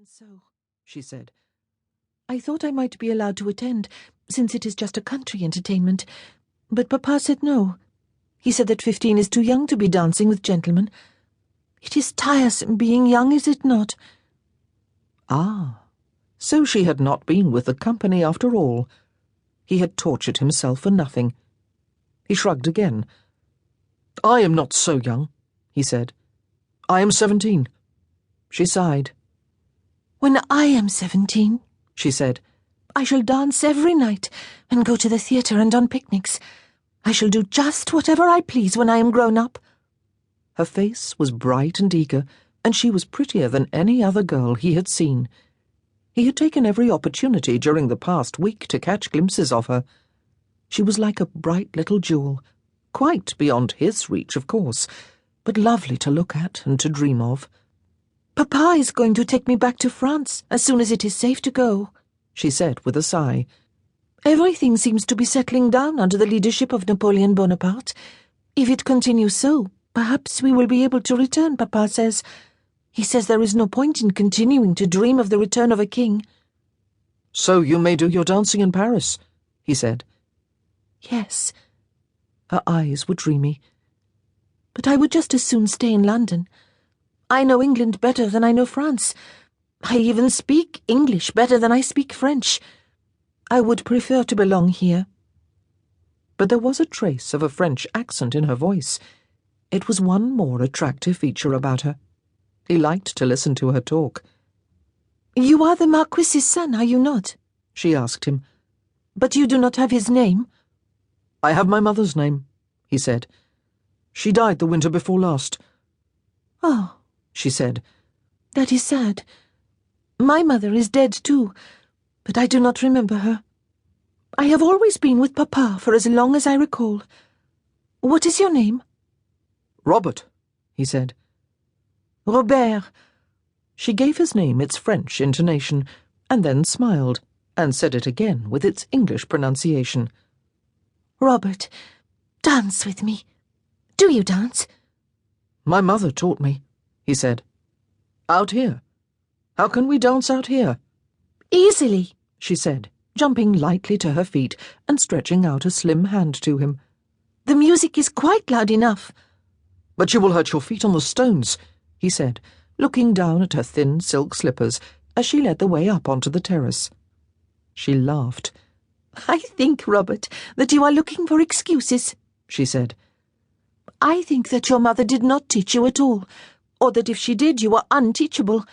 so," she said. "I thought I might be allowed to attend, since it is just a country entertainment, but Papa said no. He said that 15 is too young to be dancing with gentlemen. It is tiresome being young, is it not?" Ah, so she had not been with the company after all. He had tortured himself for nothing. He shrugged again. "I am not so young," he said. "I am 17. She sighed. "When I am 17, she said, "I shall dance every night and go to the theatre and on picnics. I shall do just whatever I please when I am grown up." Her face was bright and eager, and she was prettier than any other girl he had seen. He had taken every opportunity during the past week to catch glimpses of her. She was like a bright little jewel, quite beyond his reach, of course, but lovely to look at and to dream of. "Papa is going to take me back to France as soon as it is safe to go," she said with a sigh. "Everything seems to be settling down under the leadership of Napoleon Bonaparte. If it continues so, perhaps we will be able to return, Papa says. He says there is no point in continuing to dream of the return of a king." "So you may do your dancing in Paris," he said. "Yes." Her eyes were dreamy. "But I would just as soon stay in London. I know England better than I know France. I even speak English better than I speak French. I would prefer to belong here." But there was a trace of a French accent in her voice. It was one more attractive feature about her. He liked to listen to her talk. "You are the Marquis's son, are you not?" she asked him. "But you do not have his name?" "I have my mother's name," he said. "She died the winter before last." "Oh," she said, "that is sad. My mother is dead too, but I do not remember her. I have always been with Papa for as long as I recall. What is your name?" "Robert," he said. "Robert." She gave his name its French intonation, and then smiled, and said it again with its English pronunciation. "Robert, dance with me. Do you dance?" "My mother taught me," he said. "Out here? How can we dance out here?" "Easily," she said, jumping lightly to her feet and stretching out a slim hand to him. "The music is quite loud enough." "But you will hurt your feet on the stones," he said, looking down at her thin silk slippers as she led the way up onto the terrace. She laughed. "I think, Robert, that you are looking for excuses," she said. "I think that your mother did not teach you at all, or that if she did, you are unteachable.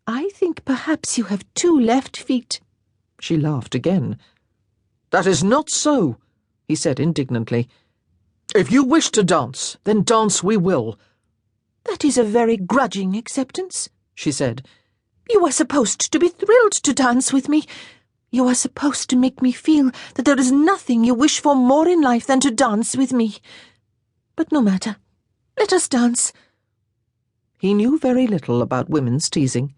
I think perhaps you have 2 left feet." She laughed again. "That is not so," he said indignantly. "If you wish to dance, then dance we will." "That is a very grudging acceptance," she said. "You are supposed to be thrilled to dance with me. You are supposed to make me feel that there is nothing you wish for more in life than to dance with me. But no matter. Let us dance." He knew very little about women's teasing.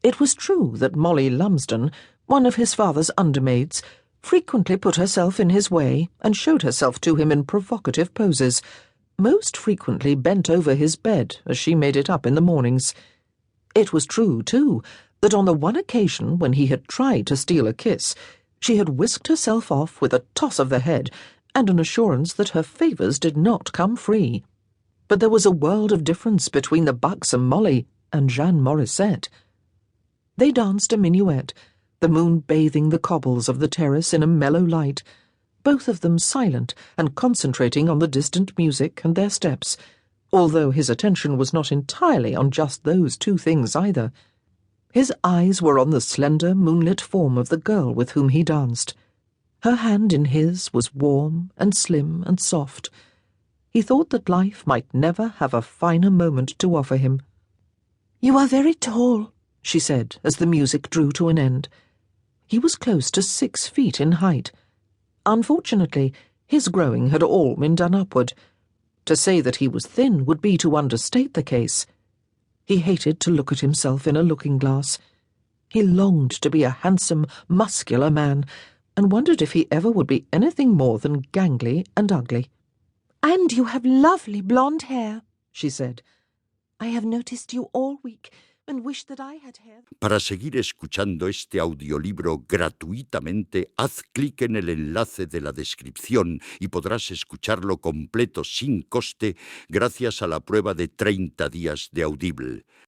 It was true that Molly Lumsden, one of his father's undermaids, frequently put herself in his way and showed herself to him in provocative poses, most frequently bent over his bed as she made it up in the mornings. It was true, too, that on the one occasion when he had tried to steal a kiss, she had whisked herself off with a toss of the head and an assurance that her favours did not come free. But there was a world of difference between the buxom Molly and Jeanne Morissette. They danced a minuet, the moon bathing the cobbles of the terrace in a mellow light, both of them silent and concentrating on the distant music and their steps, although his attention was not entirely on just those 2 things either. His eyes were on the slender, moonlit form of the girl with whom he danced. Her hand in his was warm and slim and soft. He thought that life might never have a finer moment to offer him. "You are very tall," she said as the music drew to an end. He was close to 6 feet in height. Unfortunately, his growing had all been done upward. To say that he was thin would be to understate the case. He hated to look at himself in a looking-glass. He longed to be a handsome, muscular man, and wondered if he ever would be anything more than gangly and ugly. "And you have lovely blonde hair," she said. "I have noticed you all week, and wish that I had hair. Para seguir escuchando este audiolibro gratuitamente, haz clic en el enlace de la descripción y podrás escucharlo completo sin coste gracias a la prueba de 30 días de Audible.